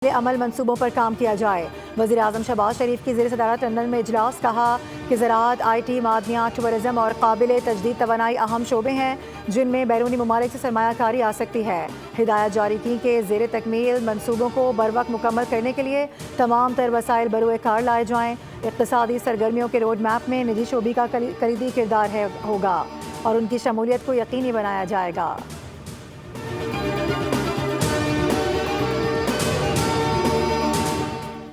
عمل منصوبوں پر کام کیا جائے۔ وزیراعظم شہباز شریف کی زیر صدارت لندن میں اجلاس، کہا کہ زراعت، آئی ٹی، معدنیات، ٹورزم اور قابل تجدید توانائی اہم شعبے ہیں جن میں بیرونی ممالک سے سرمایہ کاری آ سکتی ہے۔ ہدایت جاری کی کہ زیر تکمیل منصوبوں کو بروقت مکمل کرنے کے لیے تمام تر وسائل بروئے کار لائے جائیں۔ اقتصادی سرگرمیوں کے روڈ میپ میں نجی شعبے کا کلیدی کردار ہوگا اور ان کی شمولیت کو یقینی بنایا جائے گا۔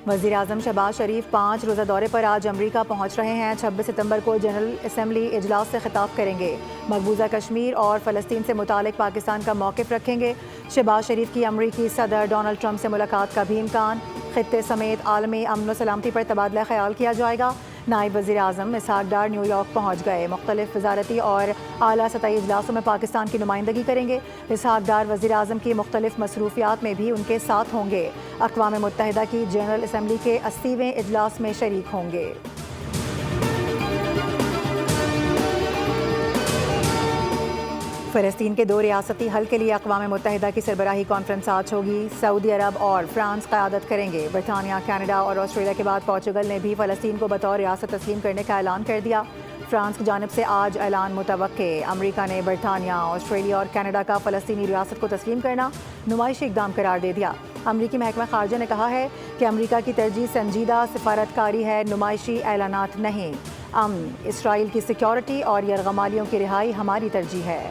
وزیراعظم شہباز شریف 5 روزہ دورے پر آج امریکہ پہنچ رہے ہیں۔ 26 ستمبر کو جنرل اسمبلی اجلاس سے خطاب کریں گے۔ مقبوضہ کشمیر اور فلسطین سے متعلق پاکستان کا موقف رکھیں گے۔ شہباز شریف کی امریکی صدر ڈونلڈ ٹرمپ سے ملاقات کا بھی امکان۔ خطے سمیت عالمی امن و سلامتی پر تبادلہ خیال کیا جائے گا۔ نائب وزیر اعظم اسحاق ڈار نیو یارک پہنچ گئے۔ مختلف وزارتی اور اعلیٰ سطحی اجلاسوں میں پاکستان کی نمائندگی کریں گے۔ اسحاق ڈار وزیر اعظم کی مختلف مصروفیات میں بھی ان کے ساتھ ہوں گے۔ اقوام متحدہ کی جنرل اسمبلی کے 80ویں اجلاس میں شریک ہوں گے۔ فلسطین کے 2 ریاستی حل کے لیے اقوام متحدہ کی سربراہی کانفرنس آج ہوگی۔ سعودی عرب اور فرانس قیادت کریں گے۔ برطانیہ، کینیڈا اور آسٹریلیا کے بعد پورچوگل نے بھی فلسطین کو بطور ریاست تسلیم کرنے کا اعلان کر دیا۔ فرانس کی جانب سے آج اعلان متوقع۔ امریکہ نے برطانیہ، آسٹریلیا اور کینیڈا کا فلسطینی ریاست کو تسلیم کرنا نمائشی اقدام قرار دے دیا۔ امریکی محکمہ خارجہ نے کہا ہے کہ امریکہ کی ترجیح سنجیدہ سفارتکاری ہے، نمائشی اعلانات نہیں۔ امن، اسرائیل کی سیکیورٹی اور یرغمالیوں کی رہائی ہماری ترجیح ہے۔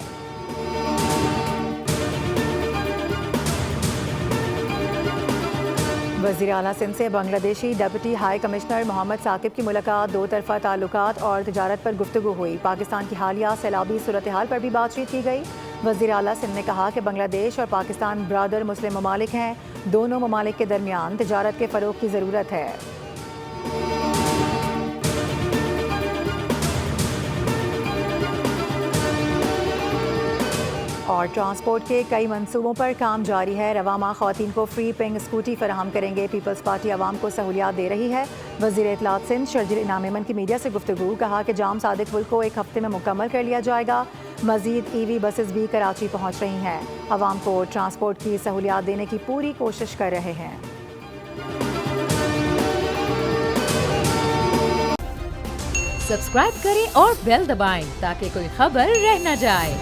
وزیر اعلیٰ سندھ سے بنگلہ دیشی ڈپٹی ہائی کمشنر محمد ثاقب کی ملاقات۔ 2 طرفہ تعلقات اور تجارت پر گفتگو ہوئی۔ پاکستان کی حالیہ سیلابی صورتحال پر بھی بات چیت کی گئی۔ وزیر اعلیٰ سندھ نے کہا کہ بنگلہ دیش اور پاکستان برادر مسلم ممالک ہیں، دونوں ممالک کے درمیان تجارت کے فروغ کی ضرورت ہے۔ اور ٹرانسپورٹ کے کئی منصوبوں پر کام جاری ہے۔ رواں ماہ خواتین کو فری پنگ اسکوٹی فراہم کریں گے۔ پیپلز پارٹی عوام کو سہولیات دے رہی ہے۔ وزیر اطلاعات سندھ شرجیل انعام ایمن کی میڈیا سے گفتگو، کہا کہ جام صادق پل کو 1 ہفتے میں مکمل کر لیا جائے گا۔ مزید ای وی بسز بھی کراچی پہنچ رہی ہیں۔ عوام کو ٹرانسپورٹ کی سہولیات دینے کی پوری کوشش کر رہے ہیں۔ سبسکرائب کریں اور بیل دبائیں تاکہ کوئی خبر رہ نہ جائے۔